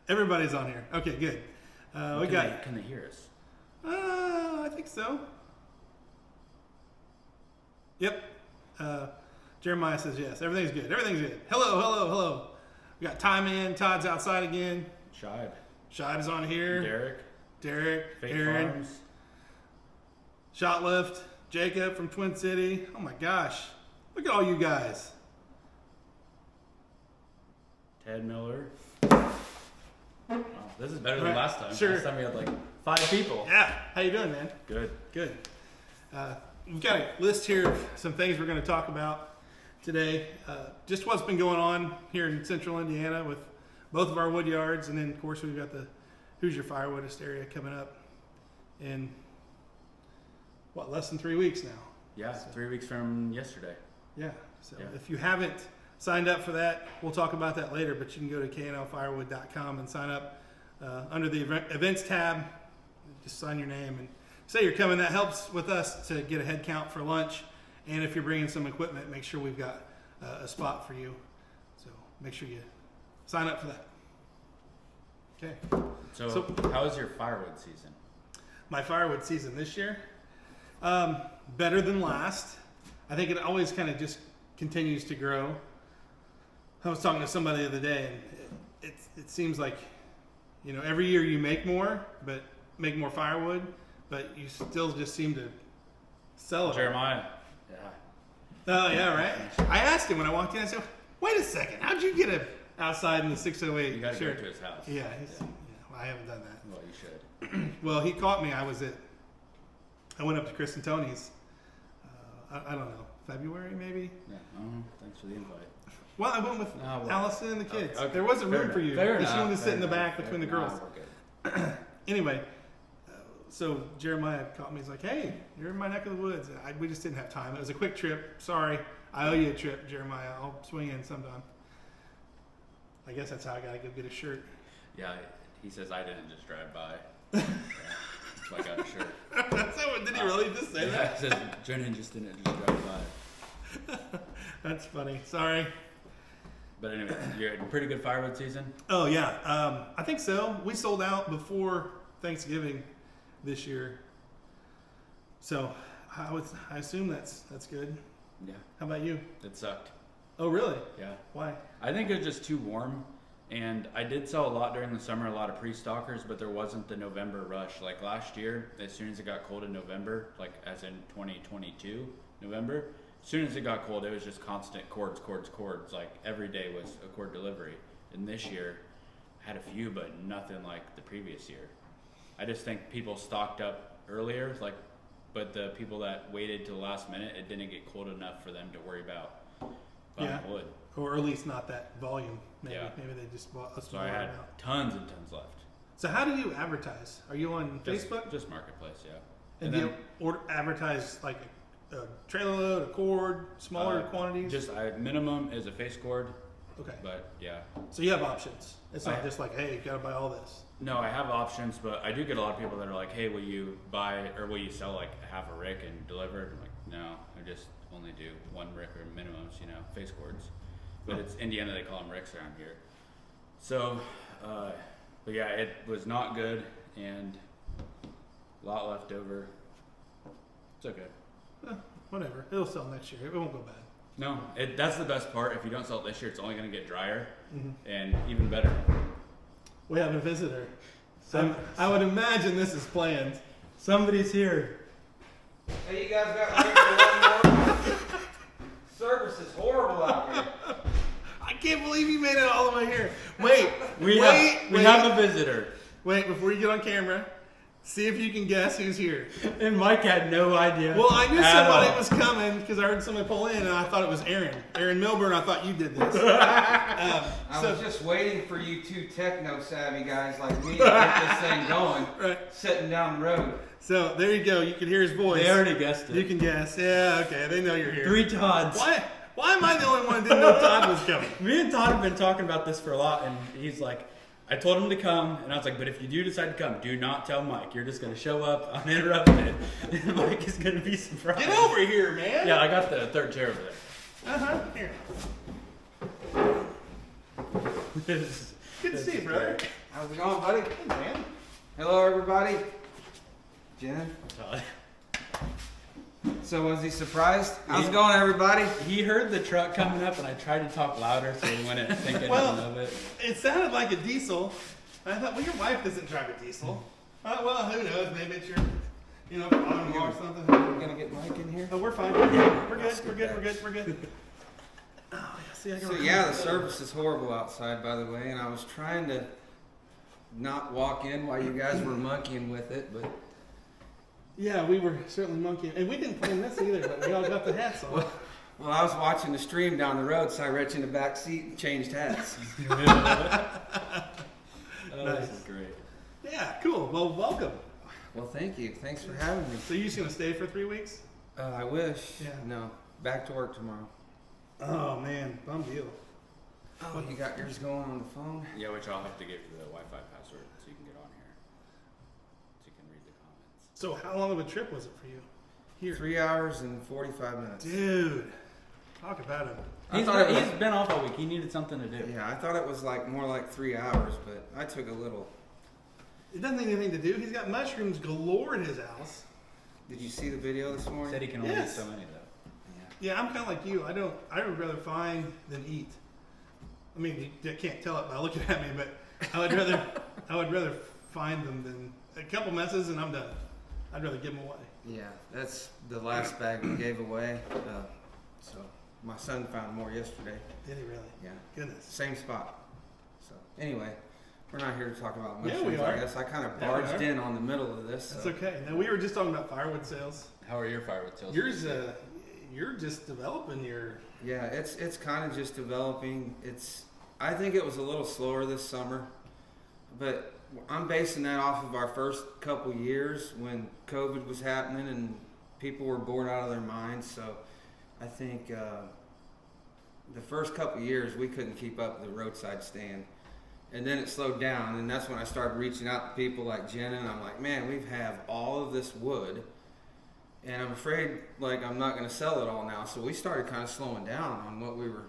Everybody's on here. Okay, good. Can they hear us? I think so. Yep. Jeremiah says yes. Everything's good. Everything's good. Hello. We got Ty Man. Todd's outside again. Shibe's on here. Derek. Fake Aaron. Farms. Shot Lift. Jacob from Twin City. Oh my gosh. Look at all you guys. Ted Miller. Oh, this is better than last time. Sure. Last time we had like 5 people. Yeah. How you doing, man? Good. We've got a list here of some things we're going to talk about today. Just what's been going on here in central Indiana with both of our wood yards. And then, of course, we've got the Who's Your Firewood hysteria coming up in, less than 3 weeks now. Yeah, so 3 weeks from yesterday. Yeah. So if you haven't signed up for that, we'll talk about that later, but you can go to knlfirewood.com and sign up under the events tab. Just sign your name and say you're coming. That helps with us to get a head count for lunch. And if you're bringing some equipment, make sure we've got a spot for you. So make sure you sign up for that. Okay. So how is your firewood season? My firewood season this year? Better than last. I think it always kind of just continues to grow. I was talking to somebody the other day, and it seems like, every year you make more firewood, but you still just seem to sell it. Jeremiah. Yeah. Oh, yeah, right? I asked him when I walked in, I said, wait a second, how'd you get it outside in the 608? You got to go to his house. Yeah, well, I haven't done that. Well, you should. Well, he caught me. I went up to Chris and Tony's, I don't know, February maybe? Yeah, thanks for the invite. Well, I went with Allison and the kids. Okay. There wasn't room for you. She wanted to sit in the back between the girls. Anyway, so Jeremiah caught me. He's like, hey, you're in my neck of the woods. We just didn't have time. It was a quick trip. Sorry. I owe you a trip, Jeremiah. I'll swing in sometime. I guess that's how I got to go get a shirt. Yeah, he says I didn't just drive by. That's why I got a shirt. Did he really just say that? He says Jenny just didn't just drive by. That's funny. Sorry. But anyway, you're in a pretty good firewood season? Oh, yeah. I think so. We sold out before Thanksgiving this year. So I assume that's good. Yeah. How about you? It sucked. Oh, really? Yeah. Why? I think it was just too warm. And I did sell a lot during the summer, a lot of pre-stockers, but there wasn't the November rush. Like last year, as soon as it got cold in November, like as in 2022, November, as soon as it got cold, it was just constant cords. Like every day was a cord delivery. And this year, I had a few, but nothing like the previous year. I just think people stocked up earlier, but the people that waited till the last minute, it didn't get cold enough for them to worry about buying wood. Or at least not that volume. Maybe they just bought a So small I had amount. tons and tons left. So how do you advertise? Are you on Facebook? Just Marketplace, yeah. And do you advertise like a trailer load, a cord, smaller quantities? Just minimum is a face cord. Okay. But yeah. So you have options. It's not just like, hey, you gotta buy all this. No, I have options, but I do get a lot of people that are like, hey, will you sell like half a rick and deliver it? I'm like, no, I just only do one rick or minimums, face cords. But it's Indiana, they call them ricks around here. So, but yeah, it was not good and a lot left over. It's okay. Whatever. It'll sell next year. It won't go bad. No, that's the best part. If you don't sell it this year, it's only going to get drier and even better. We have a visitor. I would imagine this is planned. Somebody's here. Hey, you guys got ready for one more? Service is horrible out here. I can't believe you made it all the way here. Wait, we have a visitor. Wait, before you get on camera, see if you can guess who's here. And Mike had no idea. Well, I knew somebody was coming because I heard somebody pull in, and I thought it was Aaron. Aaron Milburn, I thought you did this. I was just waiting for you two techno-savvy guys like me to get this thing going, sitting down the road. So there you go. You can hear his voice. They already guessed it. You can guess. Yeah, okay. They know you're here. 3 Todds. Why am I the only one who didn't know Todd was coming? Me and Todd have been talking about this for a lot, and he's like, I told him to come, and I was like, but if you do decide to come, do not tell Mike. You're just going to show up uninterrupted, and Mike is going to be surprised. Get over here, man. Yeah, I got the third chair over there. Here. Good to see you, brother. How's it going, buddy? Hey, man. Hello, everybody. Jen. Todd. So was he surprised? How's it going, everybody? He heard the truck coming up, and I tried to talk louder so he wouldn't think anything of it. It sounded like a diesel. I thought, well, your wife doesn't drive a diesel. Well, who knows? Maybe it's your, father-in-law or something. I'm gonna get Mike in here. Oh, we're fine. We're good. We're good. Oh, yeah. See, I So yeah, the service is horrible outside, by the way, and I was trying to not walk in while you guys were monkeying with it, but Yeah, we were certainly monkeying. And we didn't plan this either, but we all got the hats on. well, I was watching the stream down the road, so I reached in the back seat and changed hats. This is great. Yeah, cool. Well, welcome. Well, thank you. Thanks for having me. So you just going to stay for 3 weeks? I wish. Yeah. No, back to work tomorrow. Oh, man. Bum deal. Oh, you got yours going on the phone? Yeah, which I'll have to give you the Wi-Fi password so you can get on here. So you can read the comments. So how long of a trip was it for you? Here. 3 hours and 45 minutes. Dude. Talk about him. He's been off all week. He needed something to do. Yeah, I thought it was more like 3 hours, but I took a little. It doesn't need anything to do. He's got mushrooms galore in his house. Did you see the video this morning? Said he can only eat Yes. so many though. Yeah, I'm kind of like you. I would rather find than eat. I mean, you can't tell it by looking at me, but I would rather find them than a couple messes and I'm done. I'd rather give them away. Yeah, that's the last bag we gave away. So my son found more yesterday. Did he really? Yeah, Goodness. same spot. So anyway, we're not here to talk about Yeah, mushrooms. we are. I guess I kind of Yeah, we barged are. in on the middle of this. That's So. okay. Now we were just talking about firewood sales. How are your firewood sales? Yours, you're just developing your. Yeah, it's kind of just developing. I think it was a little slower this summer, but I'm basing that off of our first couple years when COVID was happening and people were bored out of their minds. So I think the first couple years we couldn't keep up the roadside stand, and then it slowed down, and that's when I started reaching out to people like Jenna, and I'm like, man, we have all of this wood. And I'm afraid, I'm not going to sell it all now. So we started kind of slowing down on what we were,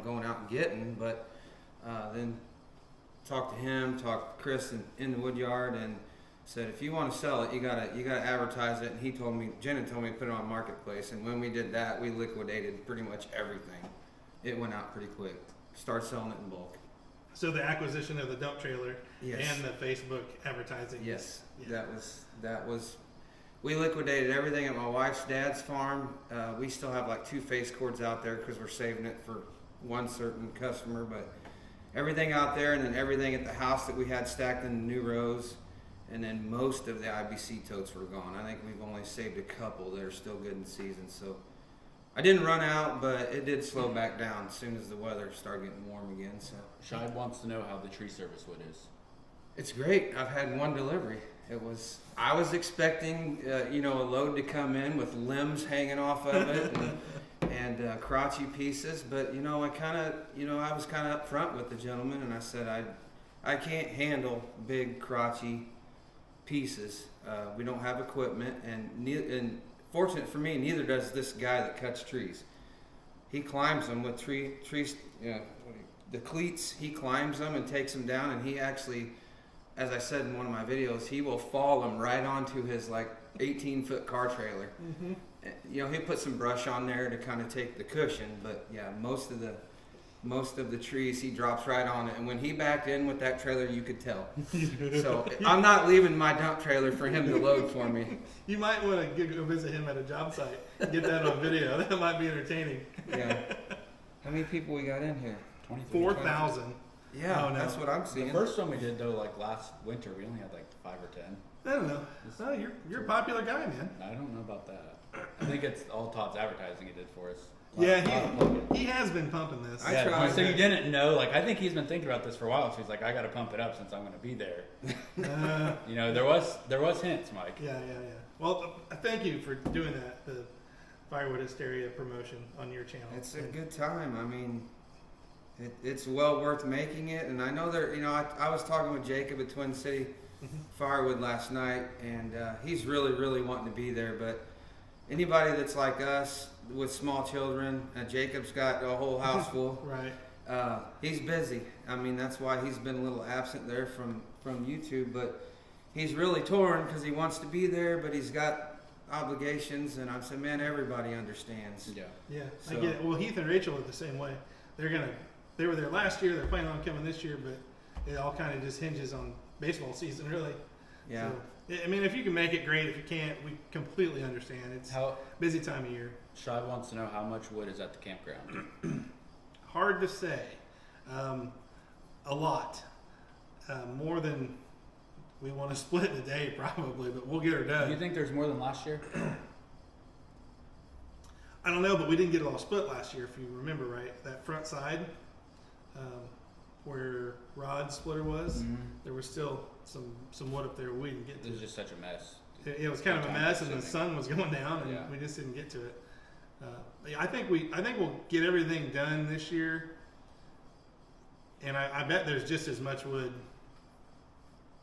going out and getting. But then talked to him, talked to Chris in the wood yard, and said, if you want to sell it, you gotta advertise it. And Jenna told me to put it on Marketplace. And when we did that, we liquidated pretty much everything. It went out pretty quick. Start selling it in bulk. So the acquisition of the dump trailer Yes. and the Facebook advertising. Yes, Yeah. that was. We liquidated everything at my wife's dad's farm. We still have 2 face cords out there because we're saving it for one certain customer, but everything out there, and then everything at the house that we had stacked in the new rows, and then most of the IBC totes were gone. I think we've only saved a couple that are still good in season. So I didn't run out, but it did slow back down as soon as the weather started getting warm again. So Shide wants to know how the tree service wood is. it's great. I've had one delivery. I was expecting, a load to come in with limbs hanging off of it and crotchy pieces, but I was kind of upfront with the gentleman, and I said I can't handle big crotchy pieces. We don't have equipment, and fortunate for me, neither does this guy that cuts trees. He climbs them with trees, the cleats. He climbs them and takes them down, and he actually, as I said in one of my videos, he will fall them right onto his 18-foot car trailer. Mm-hmm. He'll put some brush on there to kind of take the cushion, but yeah, most of the trees he drops right on it. And when he backed in with that trailer, you could tell. So I'm not leaving my dump trailer for him to load for me. You might want to go visit him at a job site and get that on video. That might be entertaining. Yeah. How many people we got in here? 4,000. Yeah, Oh, no. that's what I'm The seeing. first one we did though, last winter, we only had 5 or 10. I don't know. No, you're a popular guy, man. I don't know about that. I think it's all Todd's advertising he did for us. Yeah, he has been pumping this. I tried. So you didn't know, I think he's been thinking about this for a while. So he's I got to pump it up since I'm going to be there. There was hints, Mike. Yeah. Well, thank you for doing that. The Firewood Hysteria promotion on your channel. It's a good time. I mean, it's well worth making it. And I know I was talking with Jacob at Twin City Firewood last night, and he's really, really wanting to be there. But anybody that's like us with small children, Jacob's got a whole house full. Right. He's busy. I mean, that's why he's been a little absent there from YouTube, but he's really torn because he wants to be there, but he's got obligations, and I said, man, everybody understands. Yeah. Yeah, So- I get it. Well, Heath and Rachel are the same way. They were there last year. They're planning on coming this year, but it all kind of just hinges on baseball season, really. Yeah. So, I mean, if you can make it, great. If you can't, we completely understand. It's How busy time of year. Shive wants to know how much wood is at the campground. Hard to say. A lot. More than we want to split in a day, probably, but we'll get her Do done. you think there's more than last year? I don't know, but we didn't get it all split last year, if you remember right. That front side, where Rod's splitter was, there was still some wood up there we didn't get It to. was just such a mess. It was kind of a mess, and the sun was going down, and Yeah. we just didn't get to it. Yeah, I think we'll get everything done this year, and I bet there's just as much wood.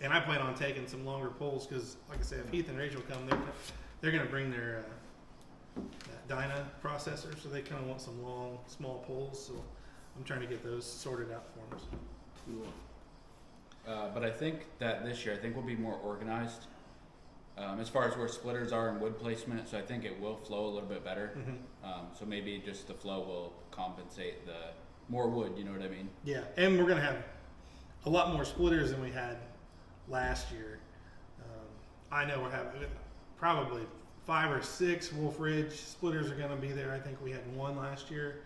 And I plan on taking some longer poles because, like I said, if Heath and Rachel come, they're going to bring their that Dyna processor, so they kind of want some long, small poles. So I'm trying to get those sorted out for them. Cool. But I think that this year, I think we'll be more organized as far as where splitters are and wood placement. So I think it will flow a little bit better. So maybe just the flow will compensate the more wood. You know what I mean? Yeah, and we're going to have a lot more splitters than we had last year. I know we're having probably 5 or 6 Wolf Ridge splitters are going to be there. I think we had 1 last year.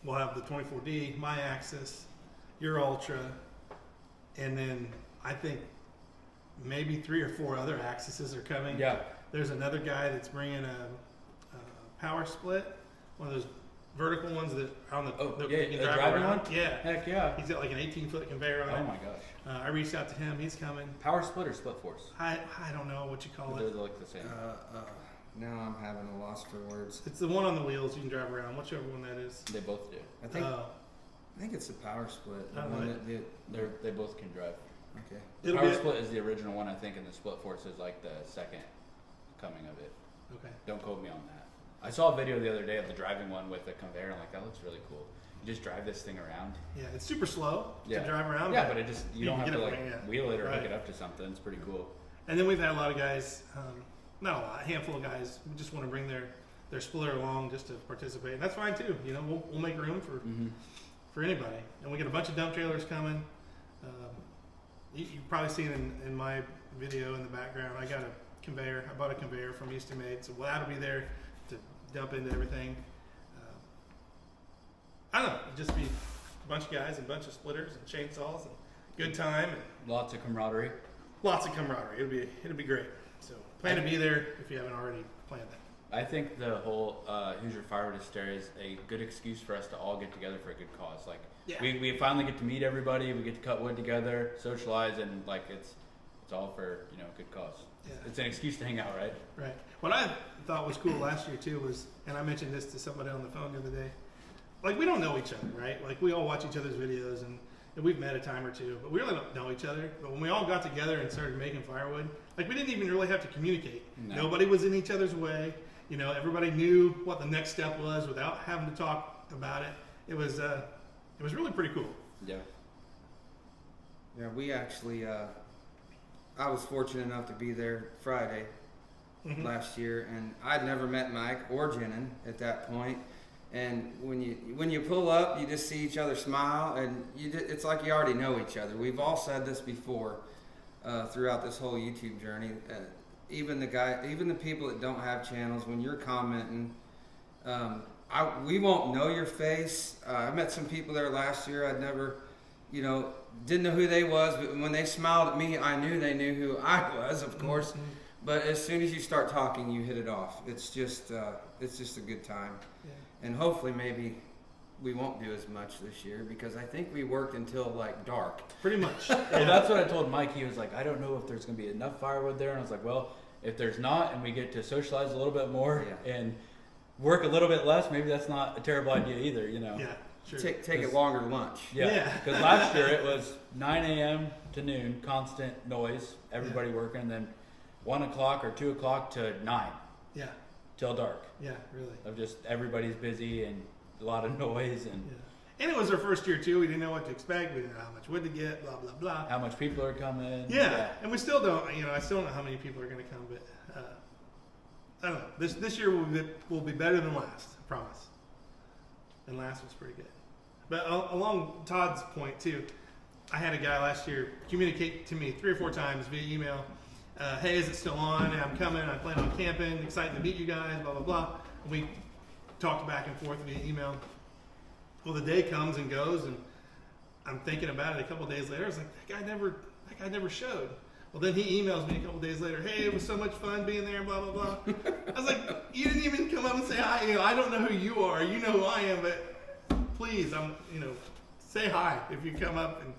We'll have the 24D, my Axis, your Ultra, and then I think maybe 3 or 4 other Axises are coming. Yeah. There's another guy that's bringing a power split, one of those vertical ones that are on the yeah, you the drive driving around. one? Yeah. Heck yeah. He's got like an 18-foot conveyor on Oh it. my gosh. I reached out to him. He's coming. Power split or split force? I don't know what you call They're it. like the same. Now I'm having a loss for words. It's the one on the wheels you can drive around, whichever one that is. They both do. I think it's the power split. The I don't one know. that They both can drive. okay. The It'll power be split is the original one, I think, and the split force is like the second coming of it. okay. Don't quote me on that. I saw a video the other day of the driving one with the conveyor. I'm like, that looks really cool. You just drive this thing around. Yeah, it's super slow Yeah. to drive around. Yeah, but it just you you don't can have to get like it, yeah. wheel it or hook Right. it up to something. It's pretty cool. And then we've had a lot of guys, not a lot, a handful of guys who just want to bring their splitter along just to participate. And that's fine too. You know, we'll make room for anybody. And we got a bunch of dump trailers coming. You've probably seen in my video in the background, I got a conveyor. I bought a conveyor from Eastonmade, so that'll be there to dump into everything. I don't know, it'll just be a bunch of guys and a bunch of splitters and chainsaws and good time and Lots of camaraderie. lots of camaraderie. It'll be great. So plan to be there if you haven't already planned that. I think the whole Hoosier Firewood Hysteria is a good excuse for us to all get together for a good cause. Like Yeah. we finally get to meet everybody. We get to cut wood together, socialize, and like it's all for a good cause. Yeah. It's an excuse to hang out, right? Right. What I thought was cool last year too was, and I mentioned this to somebody on the phone the other day, like we don't know each other, right? Like we all watch each other's videos and we've met a time or two, but we really don't know each other. But when we all got together and started making firewood, like we didn't even really have to communicate. No. Nobody was in each other's way. Everybody knew what the next step was without having to talk about it. It was really pretty cool. Yeah. Yeah, we actually. I was fortunate enough to be there Friday last year, and I'd never met Mike or Jenin at that point. And when you pull up, you just see each other smile, and it's like you already know each other. We've all said this before throughout this whole YouTube journey. Even the people that don't have channels, when you're commenting, we won't know your face. I met some people there last year. I'd never, didn't know who they was, but when they smiled at me, I knew they knew who I was, of course. But as soon as you start talking, you hit it off. It's just a good time. Yeah. And hopefully maybe we won't do as much this year because I think we worked until like dark. Pretty much. Well, that's what I told Mike. He was like, I don't know if there's going to be enough firewood there. And I was like, well, if there's not and we get to socialize a little bit more and work a little bit less, maybe that's not a terrible idea either, Yeah, sure. Take a longer lunch. Yeah, because last year it was 9 a.m. to noon, constant noise, everybody working, and then 1 o'clock or 2 o'clock to 9 Yeah, till dark. yeah, really. Of just everybody's busy and a lot of noise and And it was our first year too. We didn't know what to expect. We didn't know how much wood to get. Blah blah blah. how much people are coming. Yeah, and we still don't. You know, I still don't know how many people are going to come, but I don't know. This year will be better than last. I promise. And last was pretty good. But along Todd's point too, I had a guy last year communicate to me 3 or 4 times via email. Hey, is it still on? I'm coming. I plan on camping. Excited to meet you guys. Blah blah blah. And we talked back and forth via email. Well, the day comes and goes, and I'm thinking about it a couple days later. I was like, that guy never showed. Well, then he emails me a couple days later. Hey, it was so much fun being there. Blah blah blah. I was like, you didn't even come up and say hi. You know, I don't know who you are. You know who I am, but please, say hi if you come up and.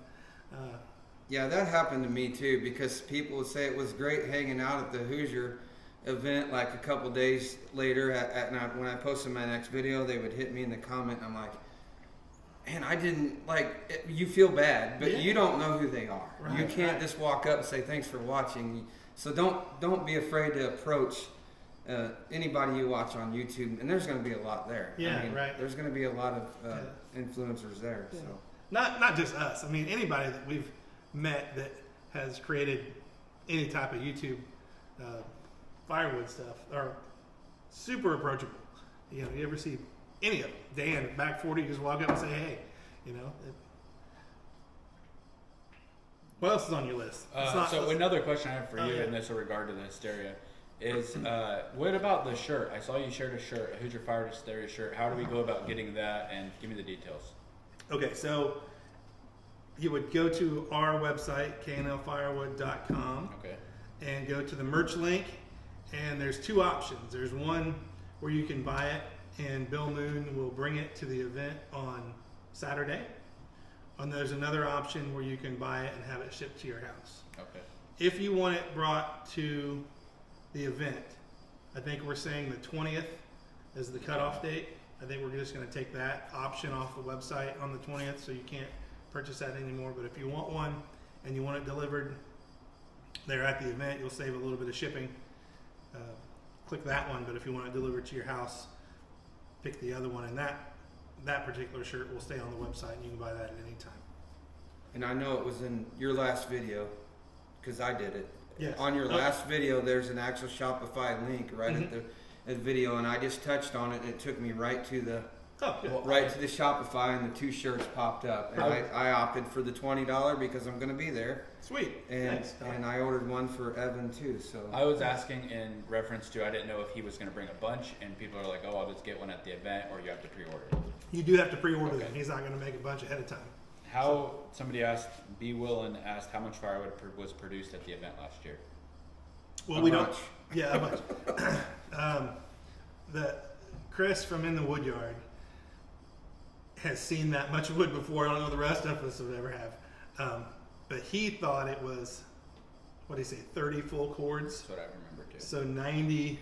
Yeah, that happened to me too, because people would say it was great hanging out at the Hoosier event. Like a couple days later, when I posted my next video, they would hit me in the comment. And I'm like, man, I didn't you feel bad, but you don't know who they are. Right, you can't just walk up and say thanks for watching. So don't be afraid to approach anybody you watch on YouTube, and there's going to be a lot there. Yeah, right. There's going to be a lot of influencers there. Yeah. So Not just us. I mean, anybody that we've met that has created any type of YouTube firewood stuff are super approachable. You know, you ever see any of them? Dan, back 40, you just walk up and say, hey, you know. What else is on your list? Another question I have for you in this regard to the hysteria is, what about the shirt? I saw you shared a shirt, a Hoosier Fire Hysteria shirt. How do we go about getting that, and give me the details? Okay, so you would go to our website, knlfirewood.com, and go to the merch link, and there's 2 options. There's one where you can buy it, and Bill Moon will bring it to the event on Saturday. And there's another option where you can buy it and have it shipped to your house. Okay. If you want it brought to the event, I think we're saying the 20th is the cutoff date. I think we're just going to take that option off the website on the 20th, so you can't purchase that anymore. But if you want one and you want it delivered there at the event, you'll save a little bit of shipping. Click that one. But if you want it delivered to your house, pick the other one, and that particular shirt will stay on the website, and you can buy that at any time. And I know it was in your last video, because I did it. Yes. On your last video, there's an actual Shopify link right at the video, and I just touched on it, and it took me right to the Shopify, and the 2 shirts popped up. And I opted for the $20 because I'm going to be there. Sweet. And I ordered one for Evan too. So I was asking in reference to, I didn't know if he was going to bring a bunch, and people are like, oh, I'll just get one at the event, or you have to pre-order it. You do have to pre-order them. He's not going to make a bunch ahead of time. Somebody asked, B. Willen asked how much firewood was produced at the event last year. Well, we don't. Yeah, a bunch. The Chris from In the Woodyard has seen that much wood before. I don't know the rest of us would ever have. But he thought it was, what did he say, 30 full cords? That's what I remember too. So 90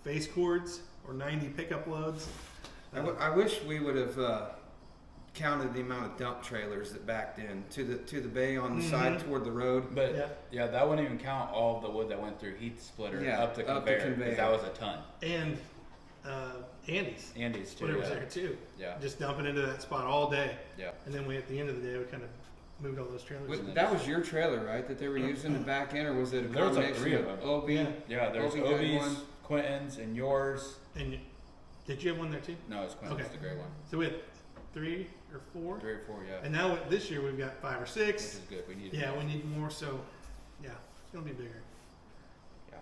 face cords or 90 pickup loads. I wish we would have counted the amount of dump trailers that backed in to the bay on the side toward the road. But that wouldn't even count all of the wood that went through heat splitter up the conveyor, because that was a ton. And Andy's too. But it was there too. Yeah. Just dumping into that spot all day. Yeah. And then at the end of the day, we kind of moved all those trailers. That was your trailer, right? That they were using to back in, or was it a There was like combination 3 of them. Obi? Yeah, there's Obi's, Quentin's, and yours. And did you have one there too? No, it's Quentin's, the gray one. So we had 3 or 4. 3 or 4, yeah. And now this year we've got 5 or 6. Which is good. We need. Yeah, we need more. So, yeah, it's gonna be bigger. Yeah.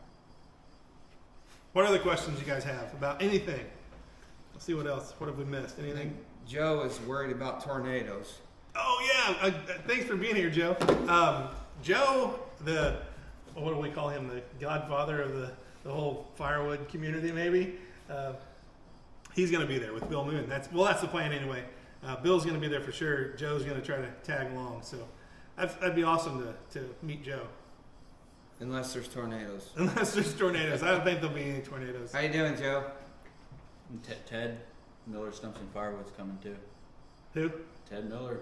What other questions you guys have about anything? Let's see what else. What have we missed? Anything? Joe is worried about tornadoes. Oh yeah. Thanks for being here, Joe. Joe, what do we call him? The godfather of the whole firewood community, maybe. He's gonna be there with Bill Moon. That's the plan anyway. Bill's going to be there for sure. Joe's going to try to tag along. So that'd be awesome to meet Joe. Unless there's tornadoes. Unless there's tornadoes. I don't think there'll be any tornadoes. How you doing, Joe? And Ted Miller Stumps and Firewood's coming too. Who? Ted Miller.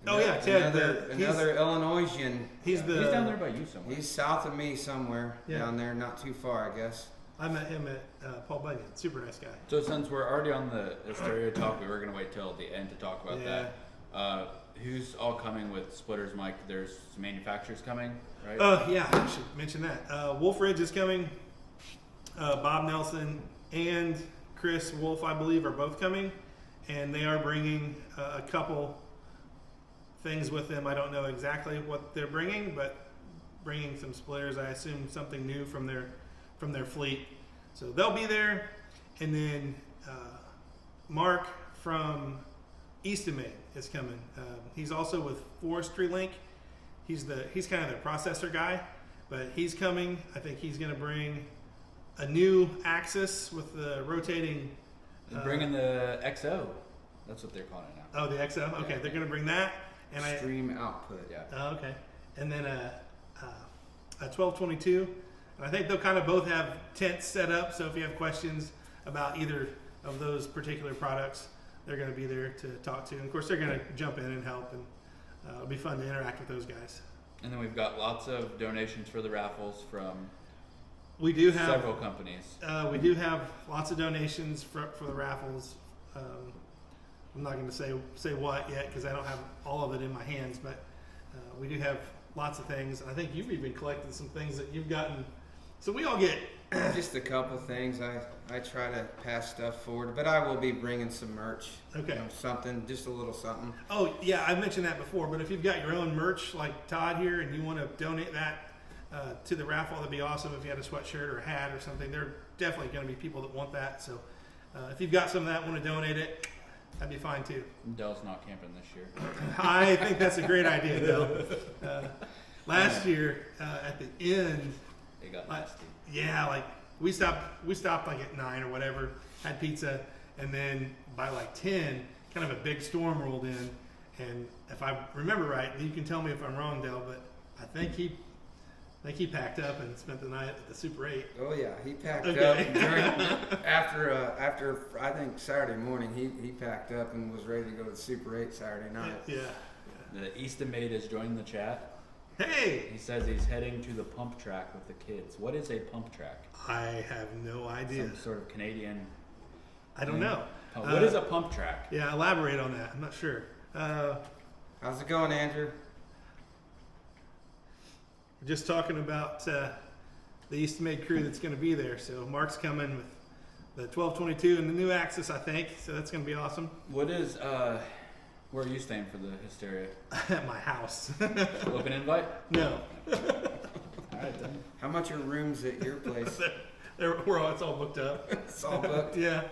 Oh yeah, Ted. Another Illinoisian. He's down there by you somewhere. He's south of me somewhere down there, not too far, I guess. I met him at Paul Bunyan. Super nice guy. So since we're already on the Hysteria talk, we were gonna wait till the end to talk about that. Who's all coming with splitters, Mike? There's some manufacturers coming, right? Yeah, I should mention that. Wolfe Ridge is coming. Bob Nelson and Chris Wolfe, I believe, are both coming, and they are bringing a couple things with them. I don't know exactly what they're bringing, but bringing some splitters. I assume something new from their fleet. So they'll be there, and then Mark from Eastonmade is coming. He's also with Forestry Link. He's kind of their processor guy, but he's coming. I think he's going to bring a new Axis with the rotating. They're bringing the XO. That's what they're calling it now. Oh, the XO. Okay, Yeah. they're going to bring that. And Extreme output. Yeah. Oh, okay. And then a 1222. And I think they'll kind of both have tents set up. So if you have questions about either of those particular products, they're going to be there to talk to. And of course, they're going to jump in and help. And it'll be fun to interact with those guys. And then we've got lots of donations for the raffles from We do have several companies. We do have lots of donations for the raffles. I'm not going to say what yet because I don't have all of it in my hands, but we do have lots of things. I think you've even collected some things that you've gotten. So we all get Just a couple things. I try to pass stuff forward, but I will be bringing some merch. Okay. You know, something, just a little something. Oh yeah, I mentioned that before. But if you've got your own merch like Todd here and you want to donate that to the raffle, that'd be awesome. If you had a sweatshirt or a hat or something, there are definitely going to be people that want that. So if you've got some of that, want to donate it, that'd be fine too. Dell's not camping this year. I think that's a great idea, though. Last year at the end, It got nasty. yeah, like we stopped like at 9 or whatever, had pizza, and then by like 10, kind of a big storm rolled in. And if I remember right, you can tell me if I'm wrong, Dell, but I think he packed up and spent the night at the Super 8. Oh yeah, he packed Okay. up after I think Saturday morning. He packed up and was ready to go to the Super 8 Saturday night. Yeah. The Eastonmade has joined the chat. Hey, He says he's heading to the pump track with the kids. What is a pump track? I have no idea. Some sort of Canadian. I don't know. Oh, what is a pump track? Yeah, elaborate on that. I'm not sure. How's it going, Andrew? We're just talking about the Eastonmade crew that's going to be there. So Mark's coming with the 1222 and the new Axis, I think. So that's going to be awesome. What is where are you staying for the Hysteria? At my house. Open invite? No, All right then. How much are rooms at your place? it's all booked up. It's all booked. Yeah.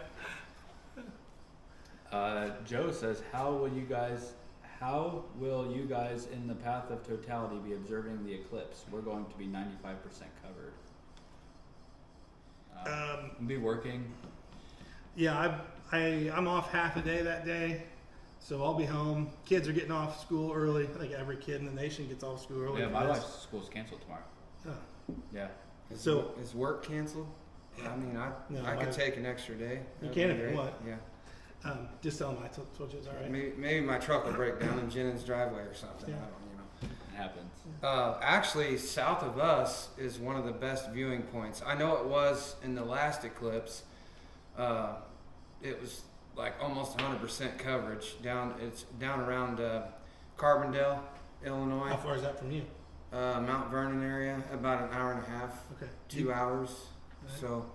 Joe says, how will you guys in the path of totality be observing the eclipse? We're going to be 95% covered. We'll be working. Yeah, I'm off half a day that day, so I'll be home. Kids are getting off school early. I think every kid in the nation gets off school early. Yeah, for my this. wife's school's canceled tomorrow. Oh. Yeah. Is work canceled? I mean, I could take an extra day. You That'd can be if you great. want. Yeah. Just tell them I told you it's all right. Maybe my truck will break down in Jennings' driveway or something. Yeah. I don't, It happens. Actually, south of us is one of the best viewing points. I know it was in the last eclipse. It was like almost 100% coverage down. It's down around Carbondale, Illinois, How far is that from you? Mount Vernon area. About an hour and a half, Okay. 2 hours. Right. So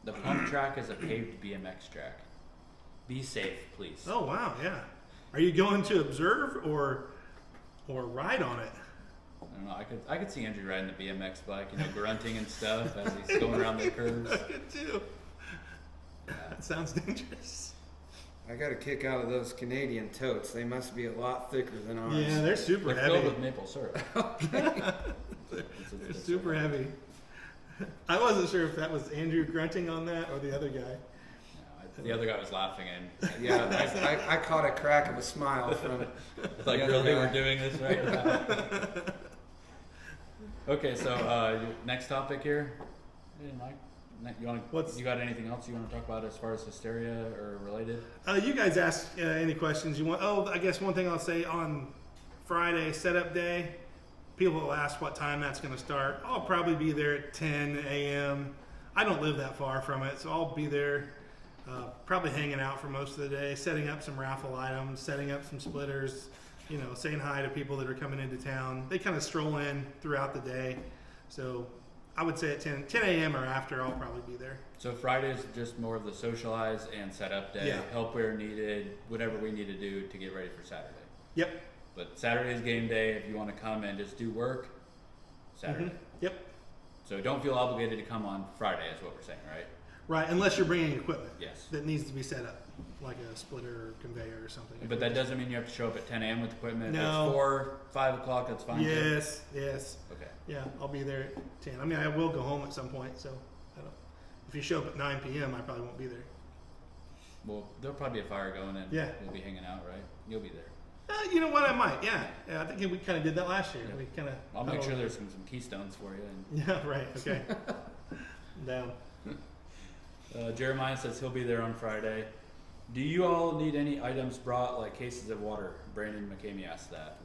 The pump track is a paved BMX track. Be safe, please. Oh wow, yeah. Are you going to observe or ride on it? I don't know. I could see Andrew riding the BMX bike, grunting and stuff as he's going around the curves. I could too. That sounds dangerous. I got a kick out of those Canadian totes. They must be a lot thicker than ours. Yeah, they're super They're heavy. filled with maple syrup. They're super heavy. I wasn't sure if that was Andrew grunting on that or the other guy. No, the other guy was laughing and Yeah, I caught a crack of a smile from it. like, The other really, guy. we're doing this right now. Okay, so next topic here. Hey, Mike, you got anything else you want to talk about as far as hysteria or related? You guys ask any questions you want. Oh, I guess one thing I'll say on Friday, setup day, people will ask what time that's going to start. I'll probably be there at 10 a.m. I don't live that far from it, so I'll be there, probably hanging out for most of the day, setting up some raffle items, setting up some splitters, you know, saying hi to people that are coming into town. They kind of stroll in throughout the day. So I would say at 10 a.m. or after, I'll probably be there. So Friday's just more of the socialize and set up day, Yeah. help where needed, whatever we need to do to get ready for Saturday. Yep. But Saturday's game day. If you want to come and just do work, Saturday. Yep. So don't feel obligated to come on Friday, is what we're saying, right? Right, unless you're bringing equipment Yes. that needs to be set up, like a splitter or conveyor or something. But that doesn't mean you have to show up at 10 a.m. with equipment. If No. it's 4, 5 o'clock, that's fine. too. Yes. Okay. Yeah, I'll be there at 10. I mean, I will go home at some point, so I don't. If you show up at 9 p.m., I probably won't be there. Well, there'll probably be a fire going and Yeah. we'll be hanging out, right? You'll be there. You know what? I might. Yeah. I think we kind of did that last year. Yeah. We kind of. I'll make sure there's some keystones for you. And Yeah. Right. Okay. Down. Jeremiah says he'll be there on Friday. Do you all need any items brought, like cases of water? Brandon McCamey asked that.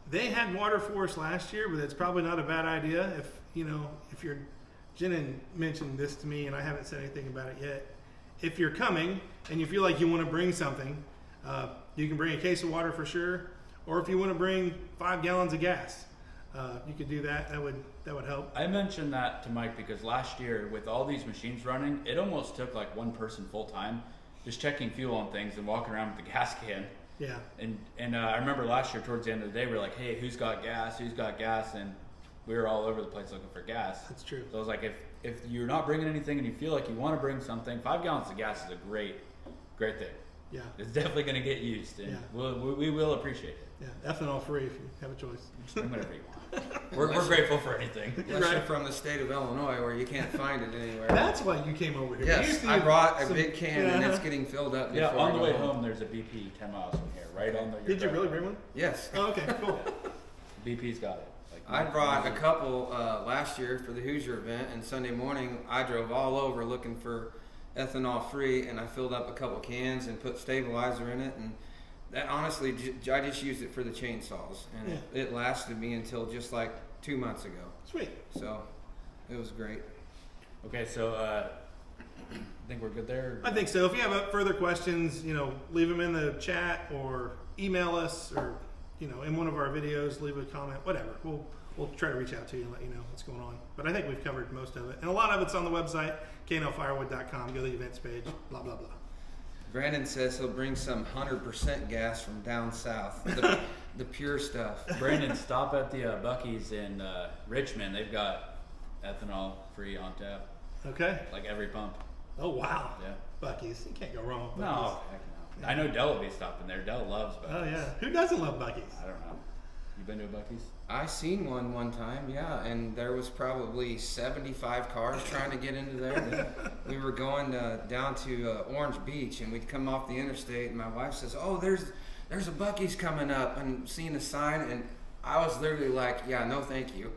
They had water for us last year, but it's probably not a bad idea if you're. Jenin mentioned this to me, and I haven't said anything about it yet. If you're coming and you feel like you want to bring something, you can bring a case of water for sure, or if you want to bring 5 gallons of gas, you could do that. That would help. I mentioned that to Mike because last year, with all these machines running, it almost took like one person full time, just checking fuel on things and walking around with the gas can. Yeah. And I remember last year, towards the end of the day, we were like, "Hey, who's got gas? Who's got gas?" And we were all over the place looking for gas. That's true. So I was like, if you're not bringing anything and you feel like you want to bring something, 5 gallons of gas is a great thing. Yeah. It's definitely going to get used, and Yeah. we will appreciate it. Yeah. Ethanol free if you have a choice. Just bring whatever you want. We're grateful for anything. Unless you're from the state of Illinois where you can't find it anywhere. That's why you came over here. You Yes, used to I do brought a some- big can and it's getting filled up. Yeah, before on I the go way home, there's a BP 10 miles from here, right on the. Did you really bring one? Yes. Oh, okay. Cool. BP's got it. I brought a couple last year for the Hoosier event, and Sunday morning I drove all over looking for ethanol free, and I filled up a couple cans and put stabilizer in it, and that honestly, I just used it for the chainsaws, and it lasted me until just like 2 months ago. Sweet. So it was great. Okay, so I think we're good there. I think so. If you have further questions, leave them in the chat or email us, or in one of our videos, leave a comment, whatever. We'll try to reach out to you and let you know what's going on. But I think we've covered most of it, and a lot of it's on the website, knfirewood.com. Go to the events page. Blah blah blah. Brandon says he'll bring some 100% gas from down south, the pure stuff. Brandon, stop at the Buc-ee's in Richmond. They've got ethanol free on tap, Okay. like every pump. Oh wow. Yeah. Buc-ee's. You can't go wrong with No, Buc-ee's. heck no. I know Dell will be stopping there. Dell loves Buc-ee's. Oh yeah. Who doesn't love Buc-ee's? I don't know. You been to a Buc-ee's? I seen one time, yeah, and there was probably 75 cars trying to get into there. We were going down to Orange Beach, and we'd come off the interstate, and my wife says, "Oh, there's a Buc-ee's coming up," and seeing a sign, and I was literally like, "Yeah, no, thank you."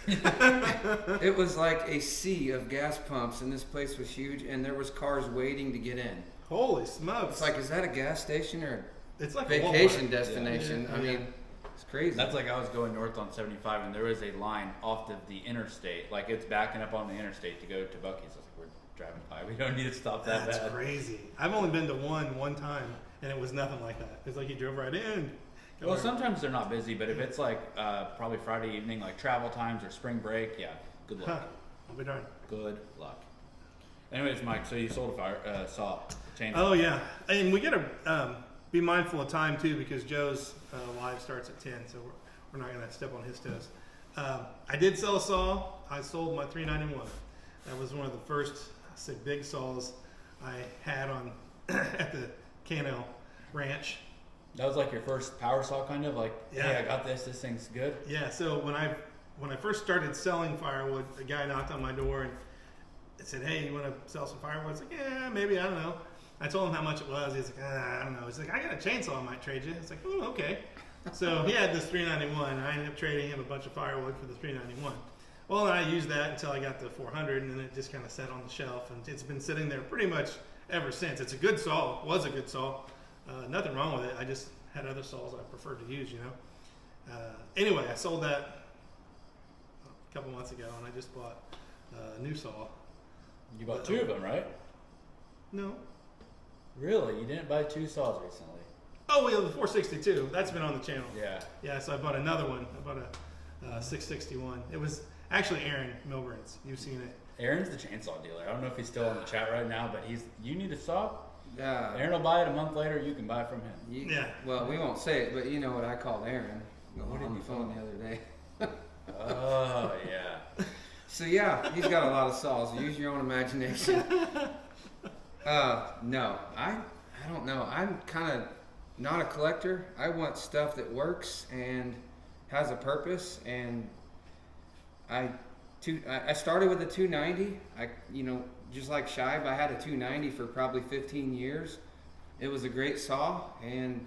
It was like a sea of gas pumps, and this place was huge, and there was cars waiting to get in. Holy smokes! It's like, is that a gas station or It's like a a vacation Walmart. destination? Yeah. I mean, it's crazy. That's like I was going north on 75, and there was a line off the interstate. Like it's backing up on the interstate to go to Buc-ee's. I was like, we're driving by. We don't need to stop that That's bad. crazy. I've only been to one time, and it was nothing like that. It's like you drove right in. Well, sometimes they're not busy, but if it's like probably Friday evening, like travel times or spring break, yeah, good luck. Huh. I'll be darned. Good luck. Anyways, Mike, so you sold a saw, chainsaw. Oh yeah, and we gotta be mindful of time too, because Joe's live starts at 10, so we're not gonna step on his toes. I did sell a saw. I sold my 391. That was one of the first, big saws I had on at the Cano Ranch. That was like your first power saw, kind of like, Yeah. hey, I got this. This thing's good. Yeah. So when I first started selling firewood, a guy knocked on my door and said, "Hey, you want to sell some firewood?" I was like, "Yeah, maybe. I don't know." I told him how much it was. He's like, "I don't know." He's like, "I got a chainsaw I might trade you." It's like, "Oh, okay." So he had this 391, and I ended up trading him a bunch of firewood for the 391. Well, I used that until I got the 400, and then it just kind of sat on the shelf, and it's been sitting there pretty much ever since. It's a good saw. It was a good saw. Nothing wrong with it. I just had other saws I preferred to use, Anyway, I sold that a couple months ago, and I just bought a new saw. You bought 2 of them, right? No. Really? You didn't buy 2 saws recently? Oh, we have the 462. That's been on the channel. Yeah. Yeah, so I bought another one. I bought a 661. It was actually Aaron Milburn's. You've seen it. Aaron's the chainsaw dealer. I don't know if he's still in the chat right now, but you need a saw? Yeah. Aaron will buy it a month later. You can buy it from him. Yeah. Well, we won't say it, but you know what I called Aaron What did on you the phone call the other day. Oh, yeah. So yeah, he's got a lot of saws. Use your own imagination. No, I don't know. I'm kind of not a collector. I want stuff that works and has a purpose. And I started with a 290. Just like Shive, I had a 290 for probably 15 years. It was a great saw, and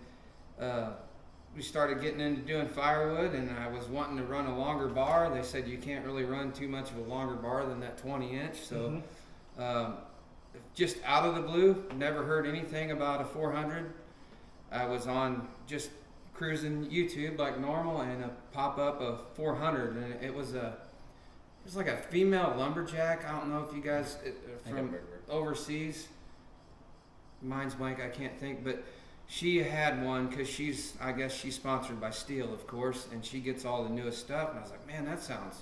we started getting into doing firewood, and I was wanting to run a longer bar. They said you can't really run too much of a longer bar than that 20-inch. So just out of the blue, never heard anything about a 400. I was on just cruising YouTube like normal, and a pop-up of 400, and it was like a female lumberjack. I don't know if you guys from overseas. Mine's blank, I can't think, but she had one because I guess she's sponsored by Stihl, of course, and she gets all the newest stuff. And I was like, man, that sounds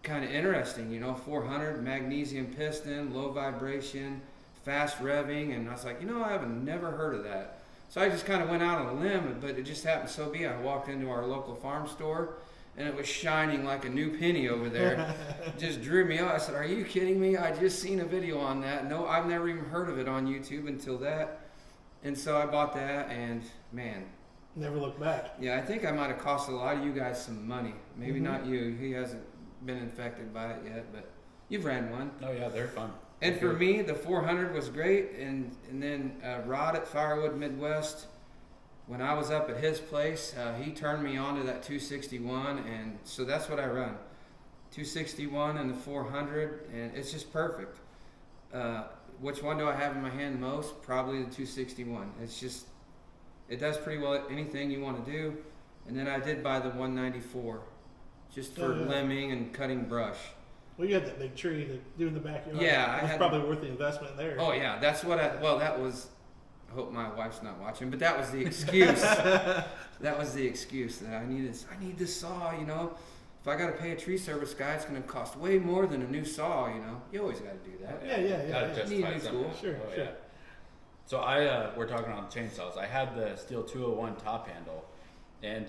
kind of interesting, 400 magnesium piston, low vibration, fast revving, and I was like, I have never heard of that. So I just kind of went out on a limb, but it just happened so be. I walked into our local farm store, and it was shining like a new penny over there. It just drew me out. I said, are you kidding me? I just seen a video on that. No, I've never even heard of it on YouTube until that. And so I bought that, and man. Never looked back. Yeah, I think I might have cost a lot of you guys some money. Maybe not you. He hasn't been infected by it yet, but you've ran one. Oh, yeah, they're fun. And for me, the 400 was great. And then Rod at Firewood Midwest, when I was up at his place, he turned me on to that 261, and so that's what I run. 261 and the 400, and it's just perfect. Which one do I have in my hand most? Probably the 261. It does pretty well at anything you want to do. And then I did buy the 194, just for limbing and cutting brush. Well, you had that big tree to do in the backyard. Yeah, It was probably worth the investment there. Oh yeah, that's what that was. I hope my wife's not watching, but that was the excuse. That was the excuse that I need this saw, If I got to pay a tree service guy, it's going to cost way more than a new saw, You always got to do that. Yeah. Gotta justify Need a new something. tool. Sure. Yeah. So we're talking on chainsaws. I had the Stihl 201 top handle, and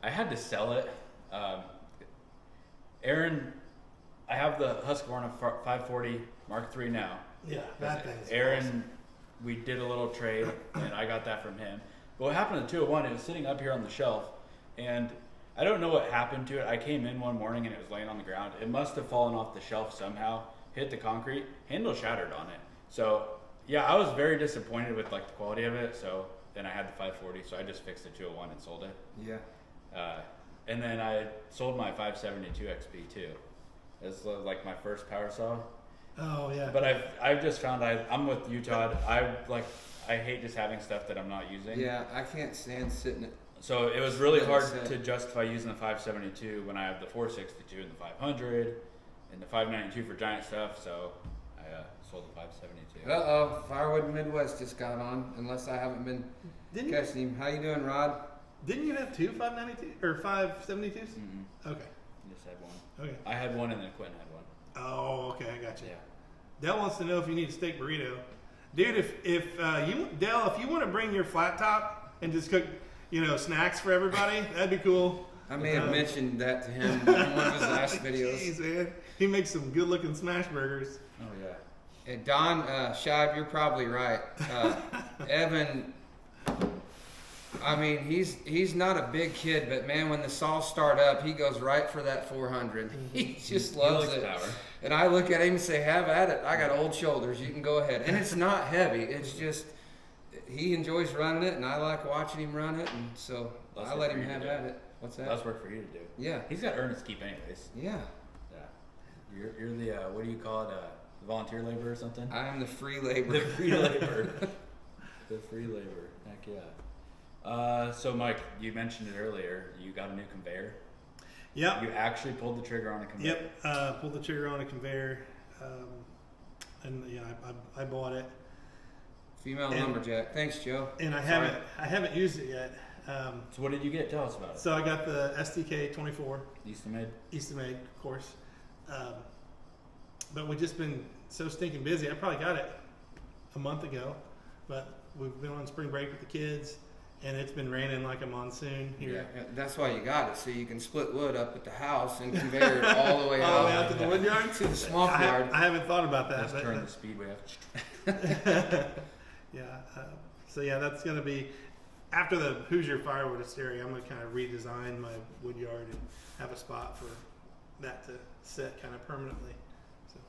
I had to sell it. Aaron, I have the Husqvarna 540 Mark III now. Yeah, that thing's Aaron, awesome. we did a little trade, and I got that from him. But what happened to the 201, it was sitting up here on the shelf, and I don't know what happened to it. I came in one morning, and it was laying on the ground. It must have fallen off the shelf somehow, hit the concrete, handle shattered on it. So, yeah, I was very disappointed with the quality of it, so then I had the 540, so I just fixed the 201 and sold it. Yeah. And then I sold my 572 XP, too. It's like my first power saw. Oh yeah. But I've just found I'm with you, Todd. I hate just having stuff that I'm not using. Yeah, I can't stand sitting at. So it was really hard to justify using the 572 when I have the 462 and the 500 and the 592 for giant stuff. So I sold the 572. Uh-oh, Firewood Midwest just got on. Unless I haven't been catching him. How you doing, Rod? Didn't you have 2 592 or 572s? Mm-hmm. Okay. Just had one. Okay. I had one, and then Quentin had one. Oh, okay, I got you. Yeah. Dell wants to know if you need a steak burrito, dude. If you want to bring your flat top and just cook, snacks for everybody, that'd be cool. I may have mentioned that to him in one of his last videos. Jeez, man, he makes some good-looking smash burgers. Oh yeah. Hey, Don Shive, you're probably right. Evan, I mean, he's not a big kid, but man, when the saws start up, he goes right for that 400. He just loves it. Power. And I look at him and say, have at it. I got old shoulders. You can go ahead. And it's not heavy. It's just, he enjoys running it, and I like watching him run it. And so I let him have at it. What's that? That's work for you to do. Yeah. He's got earnest keep anyways. Yeah. Yeah. You're the, what do you call it, volunteer labor or something? I am the free labor. The free labor. The free labor. Heck yeah. So Mike, you mentioned it earlier. You got a new conveyor. Yep. You actually pulled the trigger on a conveyor. Yep. Pulled the trigger on a conveyor. and yeah, I bought it. Female And- lumberjack. Thanks, Joe. And I Sorry. haven't used it yet. So what did you get? Tell us about it. So I got the STK24 Eastonmade. Eastonmade, of course. But we've just been so stinking busy. I probably got it a month ago, but we've been on spring break with the kids, and it's been raining like a monsoon here. Yeah, that's why you got it, so you can split wood up at the house and conveyor it all the way All the way out out to the wood yard? to the swamp yard. I haven't thought about that. Let's But, turn the speedway up. yeah. So yeah, that's going to be after the Hoosier Firewood hysteria. I'm going to kind of redesign my wood yard and have a spot for that to sit kind of permanently. So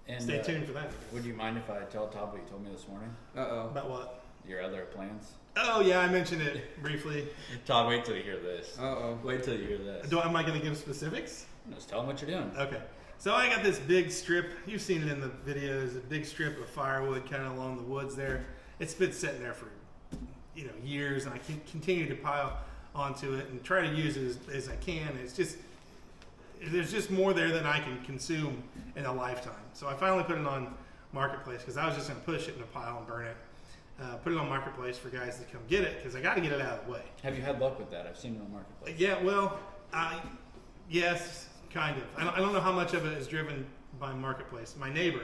And, stay tuned for that. Would you mind if I tell Todd what you told me this morning? Uh-oh. About what? Your other plans? Oh yeah, I mentioned it briefly. Todd, wait till you hear this. Uh-oh. Wait till you hear this. Am I going to give specifics? Just tell him what you're doing. Okay. So I got this big strip. You've seen it in the videos. A big strip of firewood kind of along the woods there. It's been sitting there for years, and I can continue to pile onto it and try to use it as I can. It's just there's just more there than I can consume in a lifetime. So I finally put it on Marketplace because I was just going to push it in a pile and burn it. Put it on Marketplace for guys to come get it because I got to get it out of the way. Have you had luck with that? I've seen it on Marketplace. Yeah, well, yes, kind of. I don't know how much of it is driven by Marketplace. My neighbor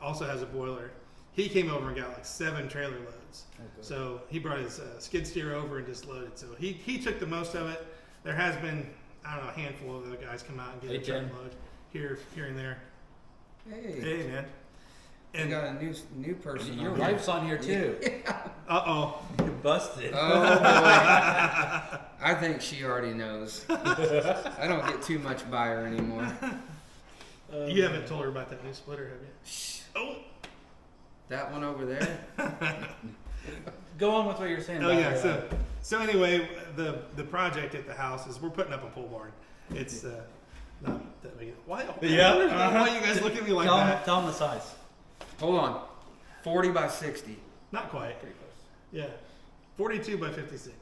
also has a boiler. He came over and got like 7 trailer loads. Okay. So he brought his skid steer over and just loaded. So he took the most of it. There has been, I don't know, a handful of the guys come out and get Hey, a truck Jen. load here and there. Hey. Hey, man. We And got a new person. Your on wife's on here too. uh-oh. You busted. Oh boy. I think she already knows. I don't get too much by her anymore. You haven't told her about that new splitter, have you? Shh. Oh, That one over there? Go on with what you're saying. Oh about yeah. your, So anyway, the project at the house is we're putting up a pole barn. It's not that big. Why? Yeah. I don't know why you guys look at me like tell that? them the size. Hold on. 40 by 60. Not quite. Pretty close. Yeah, 42 by 56.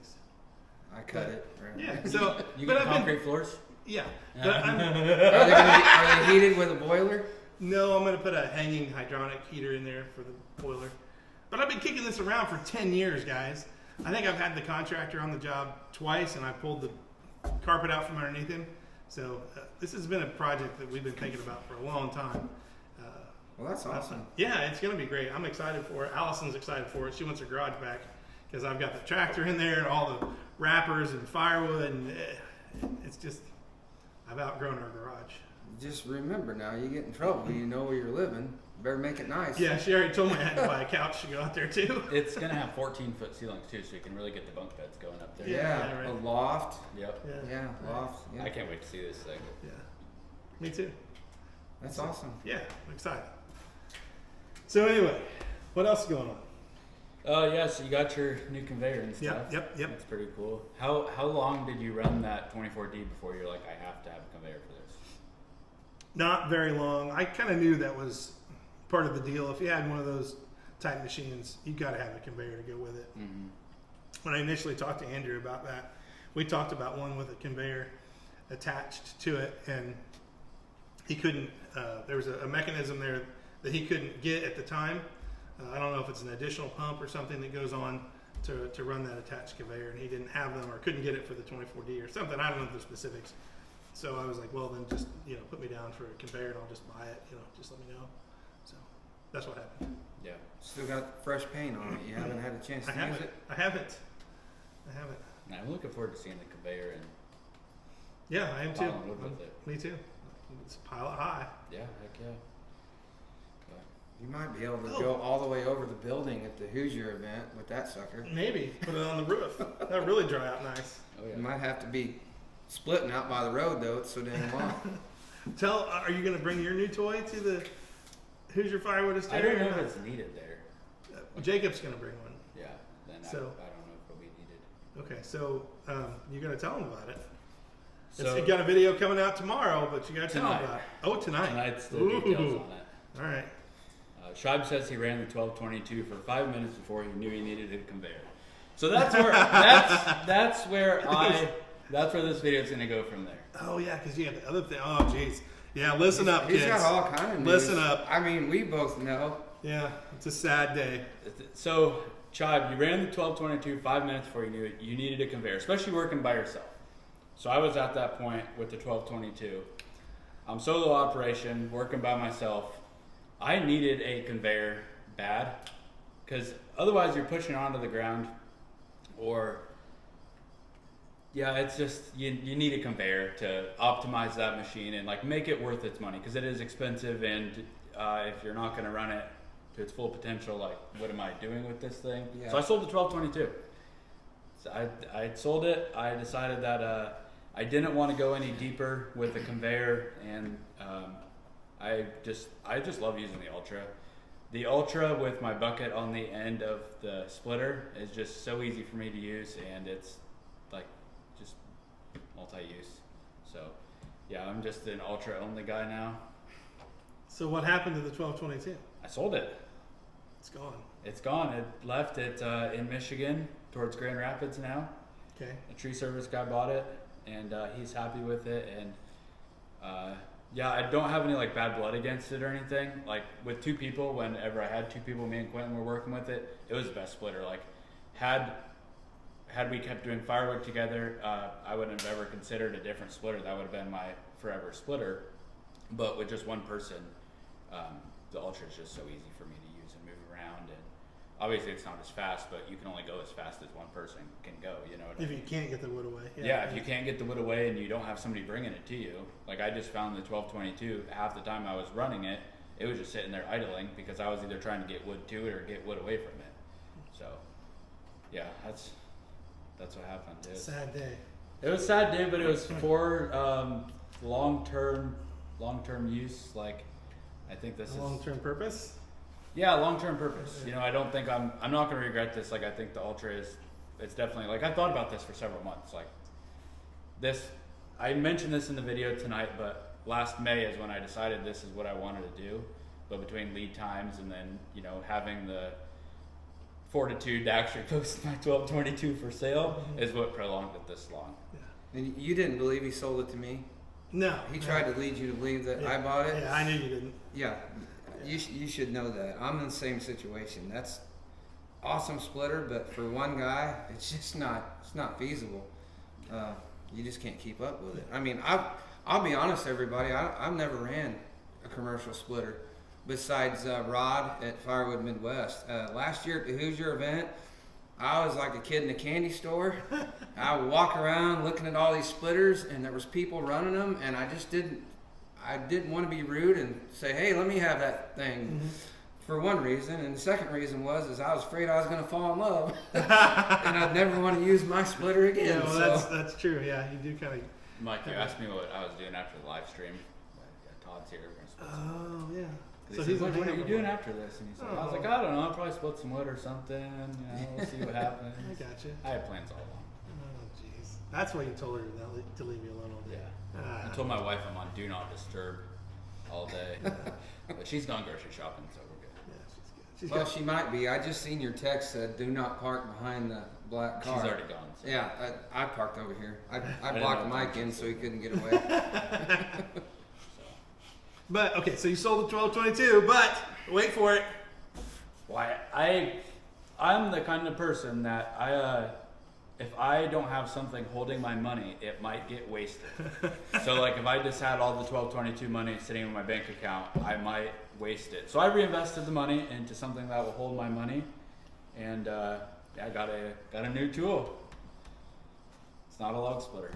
I cut it. Right. Yeah. So, You but get I've been, concrete floors? yeah. Yeah. But I'm, Are they heated with a boiler? no, I'm gonna put a hanging hydronic heater in there for the boiler. But I've been kicking this around for 10 years, guys. I think I've had the contractor on the job twice, and I pulled the carpet out from underneath him. So this has been a project that we've been thinking about for a long time. Well, that's awesome. Yeah, it's going to be great. I'm excited for it. Allison's excited for it. She wants her garage back because I've got the tractor in there and all the wrappers and firewood, and it's just, I've outgrown our garage. Just remember now, you get in trouble. You know where you're living. Better make it nice. Yeah, she already told me I had to buy a couch to go out there too. It's gonna have 14-foot ceilings too, so you can really get the bunk beds going up there. Yeah, Yeah, right. a loft. Yep. Yeah, loft. Yeah. I can't wait to see this thing. Yeah, me too. That's awesome. Yeah, I'm excited. So anyway, what else is going on? Oh yeah, so you got your new conveyor and stuff. Yep. That's pretty cool. How long did you run that 24D before you're like, I have to have a conveyor for this? Not very long. I kind of knew that was part of the deal. If you had one of those type machines, you got to have a conveyor to go with it. Mm-hmm. When I initially talked to Andrew about that, we talked about one with a conveyor attached to it, and he couldn't. There was a mechanism there that he couldn't get at the time. I don't know if it's an additional pump or something that goes on to run that attached conveyor, and he didn't have them or couldn't get it for the 24D or something. I don't know the specifics. So I was like, well, then just put me down for a conveyor and I'll just buy it. Just let me know. So that's what happened. Yeah. Still got fresh paint on it. You haven't had a chance to use it? I haven't. And I'm looking forward to seeing the conveyor and Yeah, I am too. piling wood with it. Me too. Let's pile it high. Yeah, heck yeah. You might be able to go all the way over the building at the Hoosier event with that sucker. Maybe put it on the roof. That'll really dry out nice. Oh You yeah. might have to be splitting out by the road though. It's so dang long. Are you going to bring your new toy to the Hoosier Firewood I hysteria? don't know if it's needed there. Jacob's going to bring one. Yeah. Then I So- don't know if it'll be needed. Okay, so you're going to tell him about it. So You got a video coming out tomorrow, but you got to tell him Tonight. about it. Oh, tonight. tonight's the Ooh. details on it. All right. Scheib says he ran the 1222 for 5 minutes before he knew he needed a conveyor. So that's where that's where this video is going to go from there. Oh yeah, because you have the other thing. Oh jeez, Yeah, listen up, He's kids. got all kind of news. Listen up. I mean, we both know. Yeah, it's a sad day. So, Chad, you ran the 1222 5 minutes before you knew it. You needed a conveyor, especially working by yourself. So I was at that point with the 1222. I'm solo operation, working by myself. I needed a conveyor bad, because otherwise you're pushing onto the ground, or yeah, it's just you need a conveyor to optimize that machine and like make it worth its money, because it is expensive, and if you're not going to run it to its full potential, like what am I doing with this thing? Yeah. So I sold the 1222. So I sold it. I decided that I didn't want to go any deeper with the conveyor, and I just love using the Ultra. The Ultra with my bucket on the end of the splitter is just so easy for me to use, and it's like just multi-use. So yeah, I'm just an Ultra only guy now. So what happened to the 1222? I sold it. It's gone. It's gone. It left it in Michigan towards Grand Rapids now. Okay. A tree service guy bought it, and he's happy with it. And yeah, I don't have any like bad blood against it or anything. Like with two people, whenever I had two people, me and Quentin were working with it, it was the best splitter. Like had we kept doing Firewood together, I wouldn't have ever considered a different splitter. That would have been my forever splitter. But with just one person, the Ultra is just so easy for me to use and move around. And obviously it's not as fast, but you can only go as fast as one person can go, you know what I If mean? you can't get the wood away. Yeah, if you can't get the wood away and you don't have somebody bringing it to you. Like I just found the 1222, half the time I was running it, it was just sitting there idling because I was either trying to get wood to it or get wood away from it. So yeah, that's what happened. Sad day. It was a sad day, but it was for long-term use. Like I think this is Long-term purpose? yeah, long-term purpose. You know, I don't think I'm not going to regret this. Like I think the Ultra it's definitely, like I thought about this for several months. Like this, I mentioned this in the video tonight, but last May is when I decided this is what I wanted to do. But between lead times and then, you know, having the fortitude to actually post my 1222 for sale is what prolonged it this long. And you didn't believe he sold it to me? No. He tried to lead you to believe that Yeah. I bought it? Yeah, I knew you didn't. Yeah. You should know that. I'm in the same situation. That's awesome splitter, but for one guy, it's just not feasible. You just can't keep up with it. I mean, I'll be honest, everybody. I've never ran a commercial splitter besides Rod at Firewood Midwest. Last year at the Hoosier event, I was like a kid in a candy store. I would walk around looking at all these splitters, and there was people running them, and I didn't want to be rude and say, hey, let me have that thing. Mm-hmm. For one reason, and the second reason was I was afraid I was going to fall in love, and I'd never want to use my splitter again. Yeah, well, that's true. Yeah, you do kind of. Mike, you asked me what I was doing after the live stream. Todd's here. We're gonna split some wood. Oh yeah. So he's like, what are you doing after this? And he's like, I was like, I don't know. I'll probably split some wood or something. You know, we'll see what happens. I got you. I had plans all along. Oh jeez. That's why you told her to leave you alone all day. Yeah. I told my wife I'm on do not disturb all day. But she's gone grocery shopping, so we're good. Yeah, she's good. She's Well, got, she might be. I just seen your text said, do not park behind the black car. She's already gone. So. Yeah, I parked over here. I didn't blocked know Mike what in so he couldn't get away. But okay, so you sold the 1222, but wait for it. Why I'm the kind of person that if I don't have something holding my money, it might get wasted. So like if I just had all the 1222 money sitting in my bank account, I might waste it. So I reinvested the money into something that will hold my money, and I got a new tool. It's not a log splitter.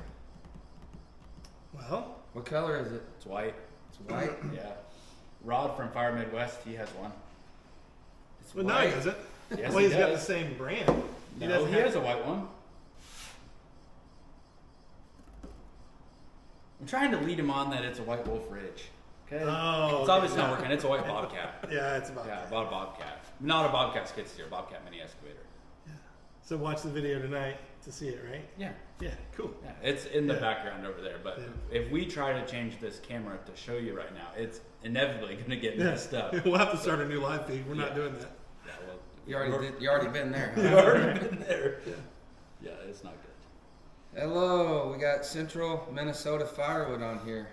Well, What color is it? It's white. It's white. Yeah. Rod from Fire Midwest, he has one. It's well, no, white. he doesn't. Yes, Well, he he's got the does. same brand. He No, doesn't he have- has a white one. I'm trying to lead him on that it's a white Wolfe Ridge. Okay. Oh, It's okay. obviously not working. It's a white Bobcat. Yeah, it's about Yeah, I that. bought a Bobcat. Not a Bobcat skid steer, Bobcat mini excavator. So watch the video tonight to see it, right? Yeah. Yeah, cool. Yeah, it's in the Yeah. background over there. But Yeah. if we try to change this camera to show you right now, it's inevitably going to get Yeah. messed up. We'll have to start a new live feed. We're not Yeah. doing that. Yeah, well, You already been there. Huh? You've already been there. Yeah, it's not good. Hello, we got Central Minnesota Firewood on here.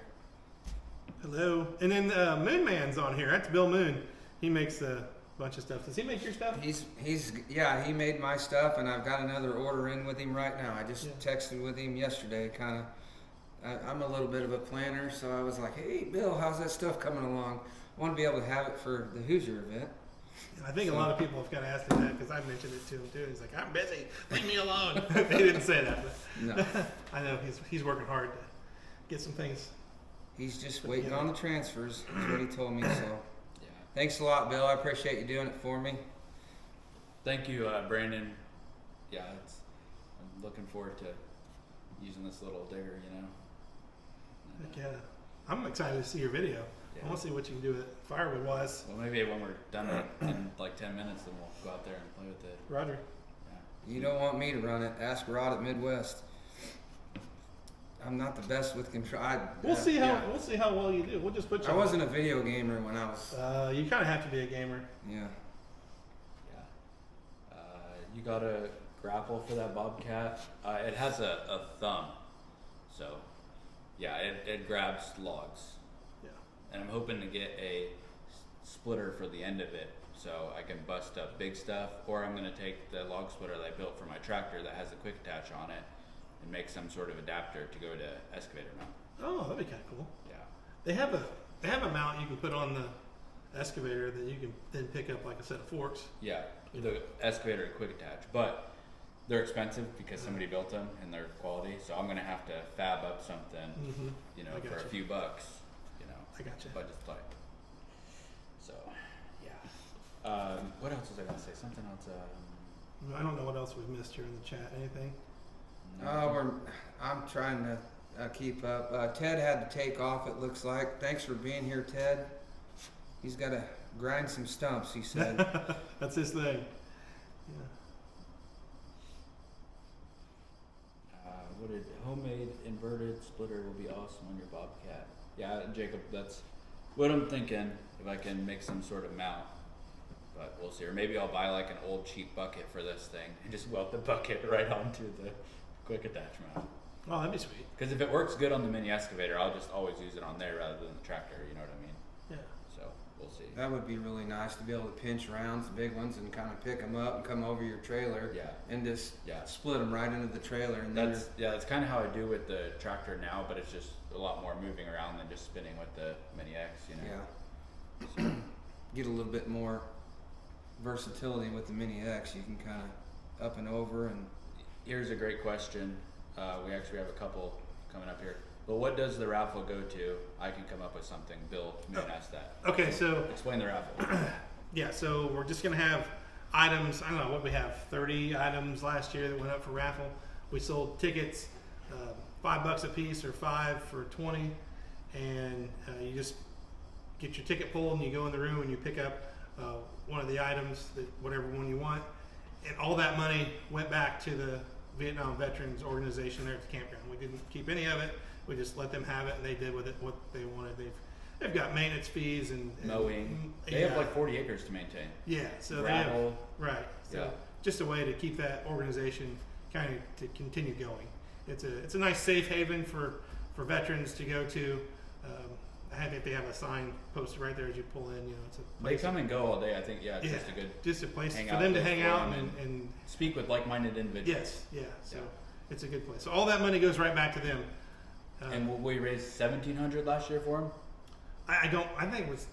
Hello. And then Moon Man's on here. That's Bill Moon. He makes a bunch of stuff. Does he make your stuff? Yeah, he made my stuff, and I've got another order in with him right now. I just texted with him yesterday, kind of. I'm a little bit of a planner, so I was like, hey, Bill, how's that stuff coming along? I want to be able to have it for the Hoosier event. I think a lot of people have kind of asked him that because I've mentioned it to him too. He's like, I'm busy, leave me alone. He didn't say that, but No. I know he's working hard to get some things. He's just waiting on the transfers, is what he told me, so. Yeah. Thanks a lot, Bill. I appreciate you doing it for me. Thank you, Brandon. Yeah, I'm looking forward to using this little digger, you know. Heck yeah. I'm excited to see your video. Yeah. I want to see what you can do with it firewood wise. Well, maybe when we're done in like 10 minutes, then we'll go out there and play with it. Roger. Yeah. You don't want me to run it. Ask Rod at Midwest. I'm not the best with control. We'll see how well you do. We'll just put you. I wasn't a video gamer when I was. You kind of have to be a gamer. Yeah. Yeah. You got a grapple for that bobcat. It has a thumb, so yeah, it grabs logs. Yeah. And I'm hoping to get a splitter for the end of it, so I can bust up big stuff. Or I'm gonna take the log splitter that I built for my tractor that has a quick attach on it, and make some sort of adapter to go to excavator mount. Oh, that'd be kind of cool. Yeah. They have a mount you can put on the excavator that you can then pick up like a set of forks. Yeah, the excavator quick attach, but they're expensive because somebody built them and they're quality. So I'm gonna have to fab up something, you know, I for gotcha. a few bucks. You know, I gotcha. budget's tight. So, yeah. What else was I gonna say? Something else. I don't know what else we've missed here in the chat. Anything? I'm trying to keep up. Ted had to take off, it looks like. Thanks for being here, Ted. He's got to grind some stumps, he said. That's his thing. Yeah. What did homemade inverted splitter will be awesome on your bobcat? Yeah, Jacob, that's what I'm thinking. If I can make some sort of mount, but we'll see. Or maybe I'll buy like an old cheap bucket for this thing and just weld the bucket right onto the quick attach mount. Oh, that'd be sweet. Because if it works good on the mini excavator, I'll just always use it on there rather than the tractor. You know what I mean? Yeah. So we'll see. That would be really nice to be able to pinch rounds, the big ones, and kind of pick them up and come over your trailer. Yeah. And just Yeah. split them right into the trailer. And then That's kind of how I do with the tractor now, but it's just a lot more moving around than just spinning with the Mini X, you know? yeah, get a little bit more versatility with the Mini X. You can kind of up and over and. Here's a great question. We actually have a couple coming up here. But what does the raffle go to? I can come up with something. Bill Moon asked that. Okay, so Explain the raffle. yeah, so we're just gonna have items. I don't know what we have. 30 items last year that went up for raffle. We sold tickets, $5 a piece or 5 for 20, and you just get your ticket pulled and you go in the room and you pick up one of the items, whatever one you want, and all that money went back to the Vietnam Veterans Organization there at the campground. We didn't keep any of it. We just let them have it, and they did with it what they wanted. They've got maintenance fees and Mowing. They have like 40 acres to maintain. Yeah, so Gravel. they have, right. So Yeah. just a way to keep that organization kind of to continue going. It's a nice safe haven for veterans to go to. I think they have a sign posted right there as you pull in. You know, it's a They place. come and go all day. I think, yeah, it's just a good just a place hang for out them to place hang for out them and speak with like-minded individuals. yes, yeah. So Yeah. it's a good place. So all that money goes right back to them. And we raised $1,700 last year for them. I think it was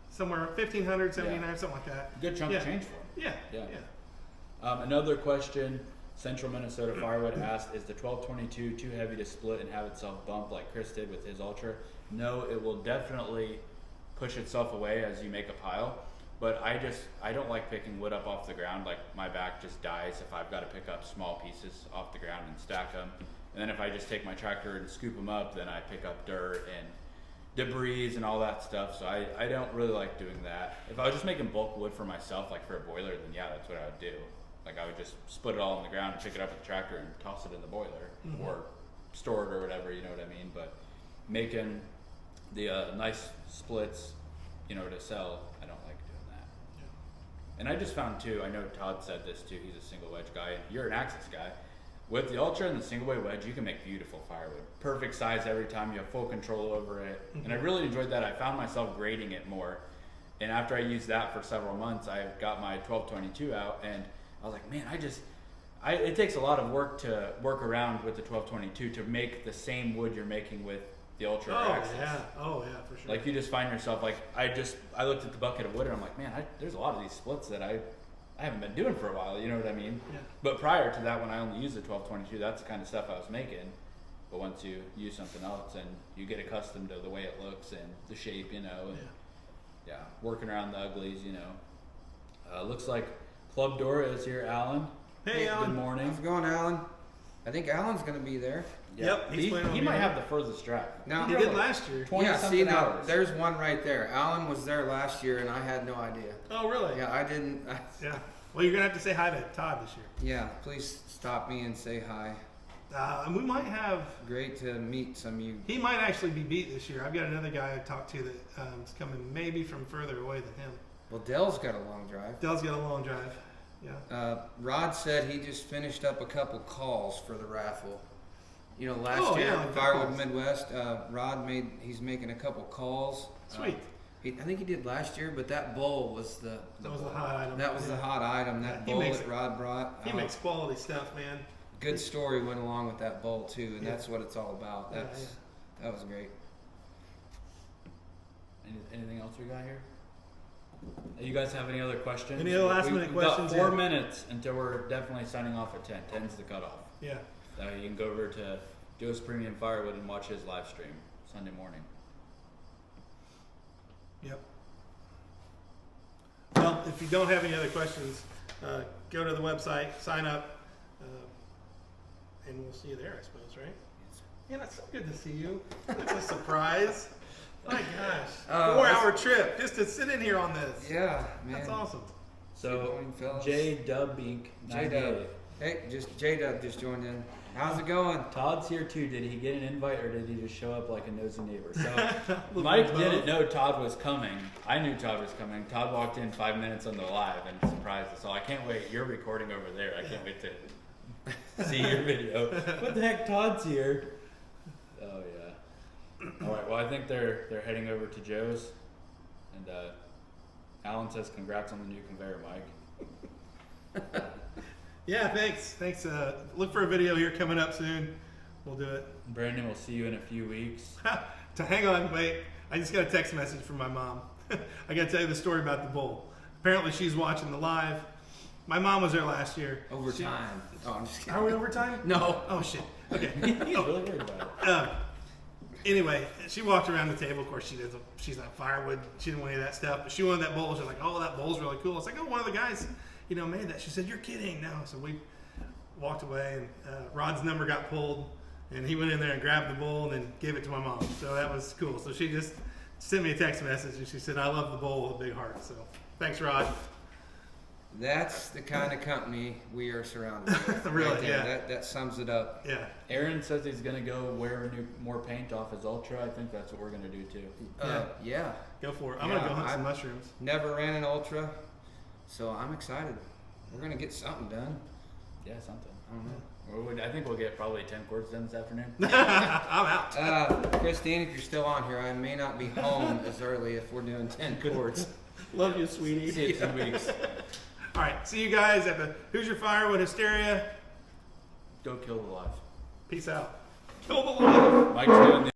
somewhere 1,500, 1,700, something like that. Good chunk Yeah. of change for them. Yeah, Yeah. yeah. Another question, Central Minnesota Firewood asked, is the 1222 too heavy to split and have itself bump like Chris did with his Ultra? No, it will definitely push itself away as you make a pile, but I don't like picking wood up off the ground. Like my back just dies if I've got to pick up small pieces off the ground and stack them. And then if I just take my tractor and scoop them up, then I pick up dirt and debris and all that stuff. So I don't really like doing that. If I was just making bulk wood for myself, like for a boiler, then yeah, that's what I would do. Like I would just split it all on the ground and pick it up with the tractor and toss it in the boiler or store it or whatever, you know what I mean? But making the nice splits, you know, to sell, I don't like doing that. Yeah. And I just found too, I know Todd said this too, he's a single wedge guy, and you're an Axis guy. with the Ultra and the single way wedge, you can make beautiful firewood. Perfect size every time. You have full control over it. And I really enjoyed that. I found myself grading it more. And after I used that for several months, I got my 1222 out, and I was like, man, it takes a lot of work to work around with the 1222 to make the same wood you're making with the Ultra Axis. Oh yeah, for sure. Like you just find yourself like, I looked at the bucket of wood and I'm like, man, there's a lot of these splits that I haven't been doing for a while, you know what I mean? Yeah. But prior to that, when I only used the 1222, that's the kind of stuff I was making. But once you use something else and you get accustomed to the way it looks and the shape, you know, and working around the uglies, you know. Looks like Club Dora is here, Alan. Hey, Alan. Good morning. How's it going, Alan? I think Alan's going to be there. Yep, he planning on might being have the furthest drive. Now, He did last year. 20 yeah, something see, now, hours. there's one right there. Alan was there last year, and I had no idea. Oh, really? Yeah, I didn't. Yeah. Well, you're gonna have to say hi to Todd this year. Yeah, please stop me and say hi. And we might have. Great to meet some of you. He might actually be beat this year. I've got another guy I talked to that is coming maybe from further away than him. Well, Dell's got a long drive. Dell's got a long drive. Yeah. Rod said he just finished up a couple calls for the raffle. You know, last year, like Firewood calls. Midwest, Rod he's making a couple calls. Sweet. I think he did last year, but that bowl was the That was the bowl. hot item. That was the hot item. That He bowl makes that it. Rod brought. He makes quality stuff, man. Good story went along with that bowl too, and Yeah. that's what it's all about. Yeah, That was great. Anything else we got here? You guys have any other questions? Any other last minute questions? We've got 4 minutes until we're definitely signing off at 10. 10's the cutoff. Yeah. You can go over to Joe's Premium Firewood and watch his live stream Sunday morning. Yep. Well, if you don't have any other questions, go to the website, sign up, and we'll see you there, I suppose, right? Yeah, that's so good to see you. It's a surprise. My gosh. 4-hour trip just to sit in here on this. Yeah, man. That's awesome. So, Good morning, fellas. J-Dub-Inc. J-Dub. Hey, just J-Dub just joined in. How's it going? Todd's here too. Did he get an invite or did he just show up like a nosy neighbor? So Little Mike both. didn't know Todd was coming. I knew Todd was coming. Todd walked in 5 minutes on the live and surprised us all. I can't wait. You're recording over there. I can't wait to see your video. What the heck? Todd's here. Oh yeah. All right. Well, I think they're heading over to Joe's, and Alan says congrats on the new conveyor, Mike. Yeah, thanks. Look for a video here coming up soon. We'll do it. Brandon, we'll see you in a few weeks. To hang on, wait. I just got a text message from my mom. I got to tell you the story about the bowl. Apparently, she's watching the live. My mom was there last year. Overtime. Oh, I'm just kidding. Are we overtime? No. Oh shit. Okay. He's really worried about it. Anyway, she walked around the table. Of course, she's not firewood. She didn't want any of that stuff. But she wanted that bowl. She's like, "Oh, that bowl's really cool." It's like, "Oh, one of the guys, made that." She said, "You're kidding." No. So we walked away, and Rod's number got pulled, and he went in there and grabbed the bowl and then gave it to my mom. So that was cool. So she just sent me a text message, and she said, "I love the bowl with a big heart." So thanks, Rod. That's the kind of company we are surrounded with. Really, right there. yeah. That sums it up. Yeah. Aaron says he's gonna go wear more paint off his Ultra. I think that's what we're gonna do too. Yeah. Go for it. I'm Yeah, gonna go hunt some mushrooms. Never ran an Ultra, so I'm excited. We're gonna get something done. Yeah, something. I don't know. I think we'll get probably 10 quarts done this afternoon. I'm out. Christine, if you're still on here, I may not be home as early if we're doing 10 chords. Love you, sweetie. See you in 2 weeks. All right. See you guys at the Who's Your Firewood Hysteria. Go kill the live. Peace out. Kill the live. Mike's doing the